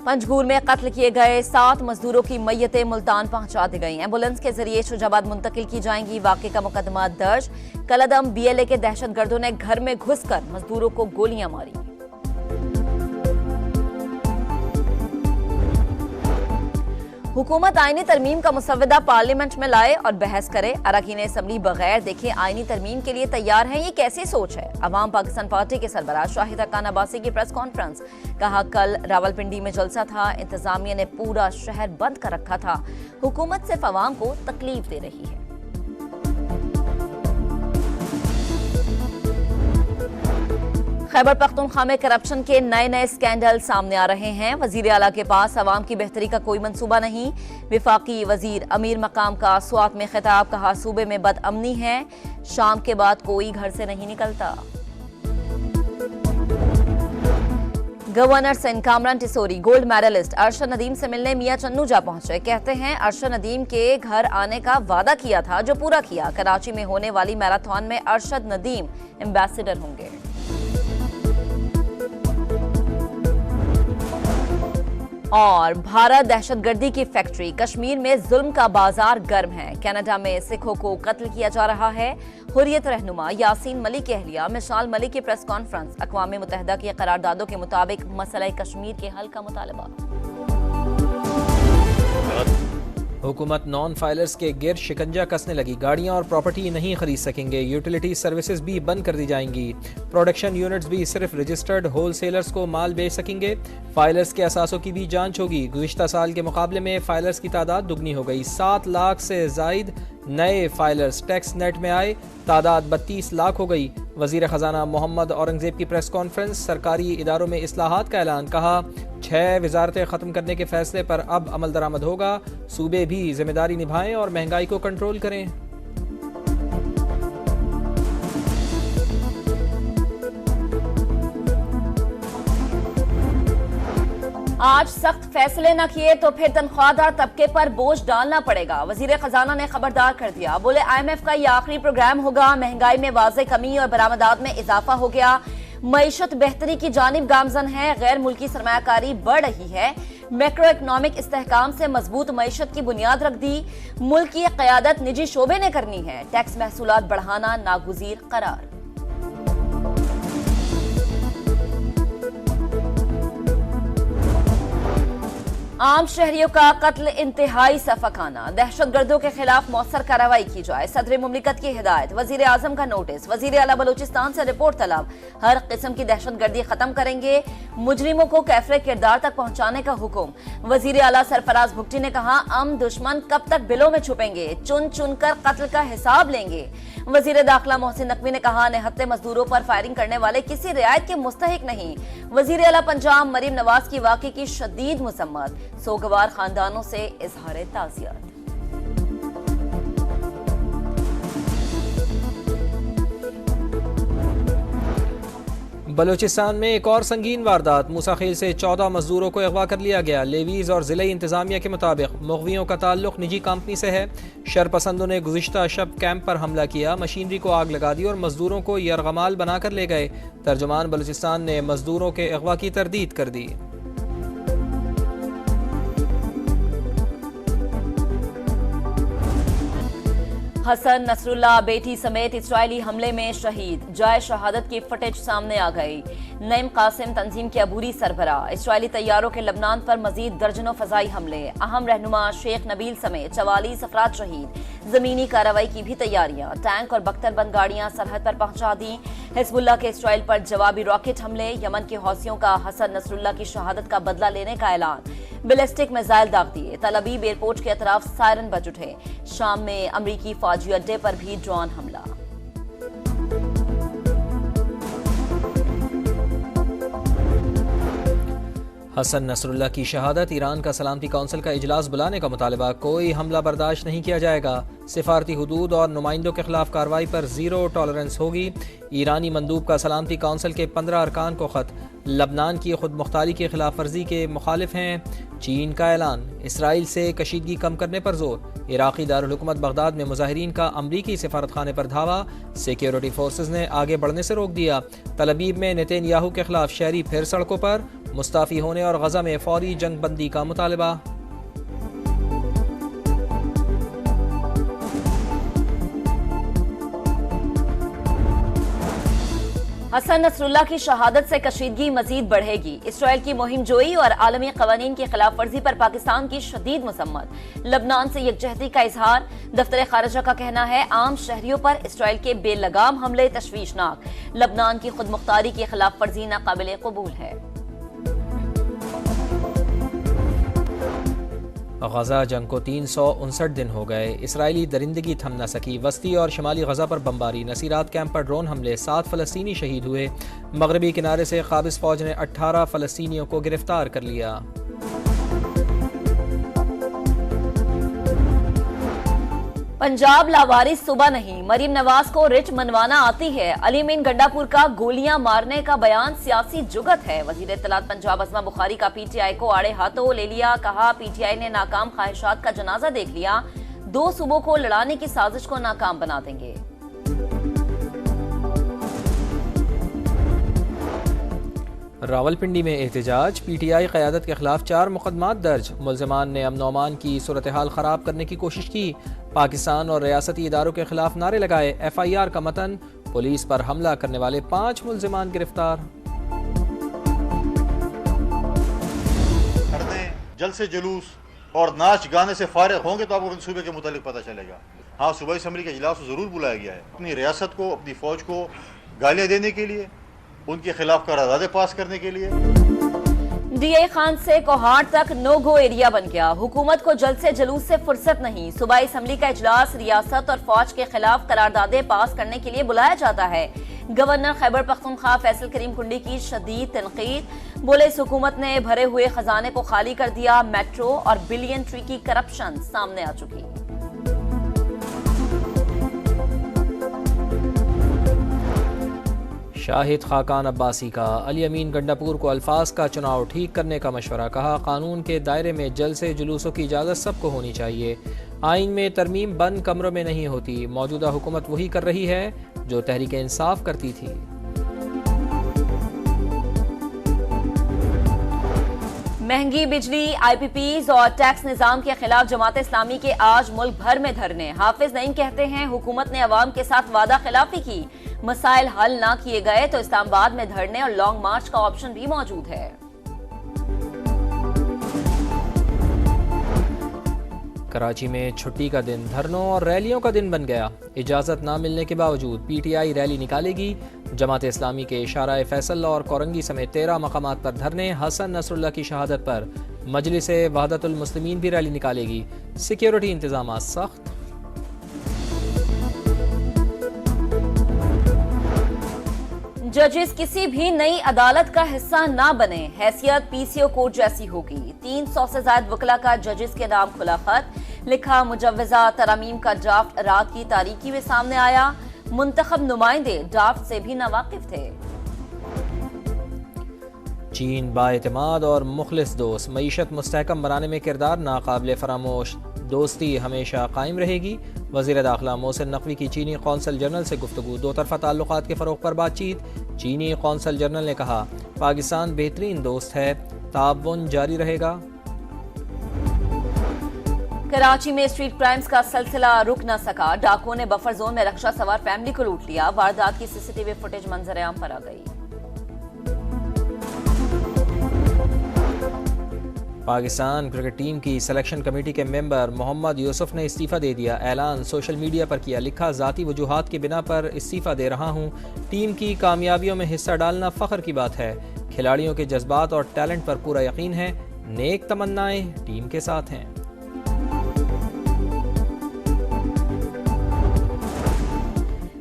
पंजगूर में कत्ल किए गए 7 मजदूरों की मैयतें मुल्तान पहुंचा दी गई। एम्बुलेंस के जरिए शुजाबाद मुंतकिल की जाएंगी। वाक़े का मुकदमा दर्ज। कलअदम BLA के दहशतगर्दों ने घर में घुसकर मजदूरों को गोलियां मारी। हुकूमत आईनी तरमीम का मुसव्वदा पार्लियामेंट में लाए और बहस करे। अरकान असम्बली बगैर देखे आईनी तरमीम के लिए तैयार हैं, ये कैसी सोच है? अवाम पाकिस्तान पार्टी के सरबराह शाहिद खान अब्बासी की प्रेस कॉन्फ्रेंस। कहा, कल रावलपिंडी में जलसा था, इंतजामिया ने पूरा शहर बंद कर रखा था। हुकूमत सिर्फ अवाम को तकलीफ दे रही है। खैबर पख्तूनख्वा में करप्शन के नए स्कैंडल सामने आ रहे हैं। वजीर आला के पास अवाम की बेहतरी का कोई मंसूबा नहीं। विफाकी वजीर अमीर मकाम का स्वात में खिताब। कहा, सूबे में बदअमनी है, शाम के बाद कोई घर से नहीं निकलता। Governor Sindh Kamran Tessori gold medallist Arshad Nadeem से मिलने मियां चन्नू जा पहुंचे। कहते हैं, अरशद नदीम के घर आने का वादा किया था, जो पूरा किया। कराची में होने वाली मैराथन में अरशद नदीम एम्बेसडर होंगे। और भारत दहशतगर्दी की फैक्ट्री। कश्मीर में जुल्म का बाजार गर्म है। कनाडा में सिखों को कत्ल किया जा रहा है। हुर्रियत रहनुमा यासीन मलिक की अहलिया मिसाल मलिक की प्रेस कॉन्फ्रेंस। अक़वाम मुत्तहिदा की करारदादों के मुताबिक मसला कश्मीर के हल का मुतालबा। हुकूमत नॉन फाइलर्स के गिर शिकंजा कसने लगी। गाड़ियां और प्रॉपर्टी नहीं खरीद सकेंगे। यूटिलिटी सर्विसेज भी बंद कर दी जाएंगी। प्रोडक्शन यूनिट्स भी सिर्फ रजिस्टर्ड होलसेलर्स को माल बेच सकेंगे। फाइलर्स के असासों की भी जांच होगी। गुज़िश्ता साल के मुकाबले में फाइलर्स की तादाद दुगनी हो गई। 7 लाख से जायद नए फाइलर्स टैक्स नेट में आए। तादाद 32 लाख हो गई। वजीर खजाना मोहम्मद औरंगजेब की प्रेस कॉन्फ्रेंस। सरकारी इदारों में इस्लाहात का ऐलान। कहा, 6 वजारतें खत्म करने के फैसले पर अब अमल दरामद होगा। सूबे भी जिम्मेदारी निभाएं और महंगाई को कंट्रोल करें। आज सख्त फैसले न किए तो फिर तनख्वाहदार तबके पर बोझ डालना पड़ेगा। वजीर खजाना ने खबरदार कर दिया। बोले, IMF का यह आखिरी प्रोग्राम होगा। महंगाई में वाज़े कमी और बरामदात में इजाफा हो गया। मईशत बेहतरी की जानिब गामजन है। गैर मुल्की सरमायाकारी बढ़ रही है। मैक्रो इकनॉमिक इस्तेहकाम से मजबूत मईशत की बुनियाद रख दी। मुल्क की क़यादत निजी शोबे ने करनी है। टैक्स महसूलात बढ़ाना नागुज़ीर करार। आम शहरियों का कत्ल इंतहाई सफाकाना। दहशतगर्दों के खिलाफ मौसर कार्रवाई की जाए। सदर मुमलिकत की हिदायत। वजीर आजम का नोटिस। वजीर आला बलूचिस्तान से रिपोर्ट तलब। हर किस्म की दहशतगर्दी खत्म करेंगे। मुजरिमों को कैफरे किरदार तक पहुंचाने का हुक्म। वजीर आला सरफराज भुट्टी ने कहा, हम दुश्मन कब तक बिलों में छुपेंगे, चुन चुन कर कत्ल का हिसाब लेंगे। वजीर दाखिला मोहसिन नकवी ने कहा, निहत्ते मजदूरों पर फायरिंग करने वाले किसी रियायत के मुस्तहिक नहीं। वजीर आला पंजाब मरीम नवाज की वाक़े की शदीद मुसम्मत। सोगवार खानदानों से इजहार ताज़ियत। बलूचिस्तान में एक और संगीन वारदात। मूसाखेल से 14 मजदूरों को अगवा कर लिया गया। लेवीज और ज़िले इंतजामिया के मुताबिक मुग़वियों का ताल्लुक निजी कंपनी से है। शरपसंदों ने गुज़िश्ता शब कैंप पर हमला किया, मशीनरी को आग लगा दी और मजदूरों को यरगमाल बनाकर ले गए। तर्जुमान बलूचिस्तान ने मजदूरों के अगवा की तरदीद कर दी। हसन नसरुल्लाह बेटी समेत इस्राइली हमले में शहीद। जाए शहादत की फुटेज सामने आ गई। नईम कासिम तंजीम के अबूरी सरबराह। इस्राइली तैयारों के लबनान पर मजीद दर्जनों फजाई हमले। अहम रहनुमा शेख नबील समेत 44 अफराद शहीद। जमीनी कार्रवाई की भी तैयारियां। टैंक और बख्तरबंद गाड़ियां सरहद पर पहुंचा दी। हिजबुल्लाह के इस्राइल पर जवाबी रॉकेट हमले। यमन के हौसियों का हसन नसरुल्लाह की शहादत का बदला लेने का ऐलान। बैलिस्टिक मिसाइल दाग दिए। तल अबीब एयरपोर्ट के अतराफ सायरन बज उठे। शाम में अमरीकी फौजी अड्डे पर भी ड्रोन हमला। हसन नसरुल्लाह की शहादत। ईरान का सलामती काउंसिल का इजलास बुलाने का मुतालबा। कोई हमला बर्दाश्त नहीं किया जाएगा। सिफारती हुदूद और नुमाइंदों के खिलाफ कार्रवाई पर ज़ीरो टॉलरेंस होगी। ईरानी मंदूब का सलामती काउंसिल के 15 अरकान को ख़त। लबनान की खुद मुख्तारी की खिलाफ वर्जी के मुखालिफ हैं। चीन का ऐलान। इसराइल से कशीदगी कम करने पर जोर। इराक़ी दारुल हुकूमत बगदाद में मुजाहिरीन का अमरीकी सिफारत खाने पर धावा। सिक्योरिटी फोर्सेज ने आगे बढ़ने से रोक दिया। तल अबीब में नेतन्याहू के खिलाफ शहरी फिर सड़कों पर। मुस्ताफ़ी होने और गजा में फौरी जंग बंदी का मुतालबा। हसन नसरुल्लाह की शहादत से कशीदगी मजीद बढ़ेगी। इसराइल की मुहिम जोई और आलमी कवानीन की खिलाफ वर्जी पर पाकिस्तान की शदीद मसम्मत। लबनान से यकजहती का इजहार। दफ्तर खारजा का कहना है आम शहरियों पर इसराइल के बेलगाम हमले तशवीशनाक। लबनान की खुद मुख्तारी की खिलाफ वर्जी नाकाबिले कबूल है। गजा जंग को 359 दिन हो गए। इसराइली दरिंदगी थम न सकी। वस्ती और शिमाली गजा पर बमबारी, नसीरात कैंप पर ड्रोन हमले, 7 फ़लस्तीनी शहीद हुए। मगरबी किनारे से काबिज़ फ़ौज ने 18 फ़लस्तीनियों को गिरफ्तार कर लिया। पंजाब लावारिस सुबह नहीं, मरीम नवाज को रिट मनवाना आती है। अली मीन गंडापुर का गोलियां मारने का बयान सियासी जुगत है। वजीर इत्तलात पंजाब अज़मा बुखारी का पीटीआई को आड़े हाथों ले लिया। कहा पीटीआई ने नाकाम ख्वाहिशात का जनाजा देख लिया। 2 सूबों को लड़ाने की साजिश को नाकाम बना देंगे। रावलपिंडी में एहतजाज, पीटीआई क़यादत के खिलाफ 4 मुकदमात दर्ज। मुल्ज़िमान ने अमन अमान की सूरत हाल ख़राब करने की कोशिश की। पाकिस्तान और रियासती इदारों के खिलाफ नारे लगाए। FIR का मतन, पुलिस पर हमला करने वाले 5 मुल्ज़िमान गिरफ्तार। जलसे जुलूस और नाच गाने से फारिग होंगे तो आपको सूबे के मुतालिक पता चलेगा। हाँ, सूबाई असम्बली के इजलास को ज़रूर बुलाया गया है अपनी रियासत को, अपनी फ़ौज को गालियाँ देने के लिए, उनके खिलाफ करारदादे पास करने के लिए। DI खान से कोहाड़ तक नो गो एरिया बन गया। हुकूमत को जल्द से जुलूस से फुर्सत नहीं। सूबाई असम्बली का इजलास रियासत और फौज के खिलाफ करारदादे पास करने के लिए बुलाया जाता है। गवर्नर खैबर पख्तूनख्वा फैसल करीम कुंडी की शदीद तनकीद। बोले इस हुकूमत ने भरे हुए खजाने को खाली कर दिया। मेट्रो और बिलियन ट्री की करप्शन सामने आ चुकी। शाहिद खाकान अब्बासी का अली अमीन गंडापुर को अल्फाज का चुनाव ठीक करने का मशवरा। कहा कानून के दायरे में जलसे जुलूसों की इजाज़त सबको होनी चाहिए। आइन में तरमीम बंद कमरों में नहीं होती। मौजूदा हुकूमत वही कर रही है जो तहरीक इंसाफ करती थी। महंगी बिजली, IPPs और टैक्स निजाम के खिलाफ जमात इस्लामी के आज मुल्क भर में धरने। हाफिज नईम कहते हैं हुकूमत ने अवाम के साथ वादा खिलाफी की। मसाइल हल ना किए गए तो इस्लामाबाद में धरने और लॉन्ग मार्च का ऑप्शन भी मौजूद है। कराची में छुट्टी का दिन धरनों और रैलियों का दिन बन गया। इजाज़त ना मिलने के बावजूद PTI रैली निकालेगी। जमात इस्लामी के इशारा फैसल और कोरंगी समेत 13 मकामात पर धरने। हसन नसरुल्लाह की शहादत पर मजलिस वहदतुल मुस्लिमीन भी रैली निकालेगी। सिक्योरिटी इंतजाम सख्त। जजेस किसी भी नई अदालत का हिस्सा ना बने। हैसियत PCO कोर्ट जैसी होगी। 300 से ज्यादा वकला का जजेस के नाम खुला खत। लिखा मुजव्वजा तरामीम का ड्राफ्ट रात की तारीकी में सामने आया। मुंतखब नुमाइंदे ड्राफ्ट से भी नावाकिफ थे। चीन बाएतमाद और मुखलिस दोस्त। मईशत मुस्तहकम बनाने में किरदार नाकाबिले फरामोश। दोस्ती हमेशा कायम रहेगी। वज़ीर दाखिला मोहसिन नकवी की चीनी कौंसल जनरल से गुफ्तगू। 2 तरफ़ा ताल्लुकात के फ़रोग़ पर बातचीत। चीनी कौंसल जनरल ने कहा पाकिस्तान बेहतरीन दोस्त है, ताउन जारी रहेगा। कराची में स्ट्रीट क्राइम्स का सिलसिला रुक न सका। डाकुओं ने बफर जोन में रक्षा सवार फैमिली को लूट लिया। वारदात की CCTV फुटेज मंजर-ए-आम पर आ गई। पाकिस्तान क्रिकेट टीम की सिलेक्शन कमेटी के मेंबर मोहम्मद यूसुफ ने इस्तीफ़ा दे दिया। ऐलान सोशल मीडिया पर किया। लिखा ज़ाती वजूहात की बिना पर इस्तीफ़ा दे रहा हूँ। टीम की कामयाबियों में हिस्सा डालना फ़ख्र की बात है। खिलाड़ियों के जज्बात और टैलेंट पर पूरा यकीन है। नेक तमन्नाएं टीम के साथ हैं।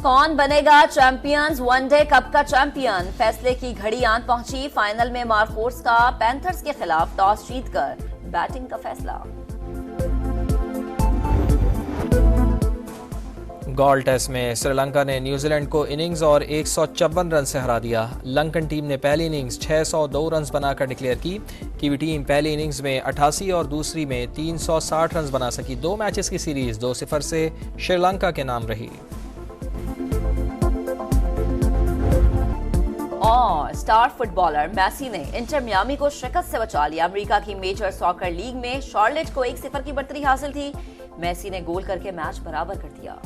कौन बनेगा चैंपियंस वनडे कप का चैंपियन? फैसले की घड़ी आन पहुंची। फाइनल में मार्कोर्स का पैंथर्स के खिलाफ टॉस जीतकर बैटिंग का फैसला। गॉल टेस्ट में श्रीलंका ने न्यूजीलैंड को इनिंग्स और 154 रन से हरा दिया। लंकन टीम ने पहली इनिंग्स 602 रन बनाकर डिक्लेयर की। कीवी टीम पहली इनिंग्स में 88 और दूसरी में 360 रन बना सकी। 2 मैचेस की सीरीज 2-0 से श्रीलंका के नाम रही। और स्टार फुटबॉलर मेसी ने इंटर मियामी को शिकस्त से बचा लिया। अमेरिका की मेजर सॉकर लीग में शार्लेट को 1-0 की बढ़तरी हासिल थी। मेसी ने गोल करके मैच बराबर कर दिया।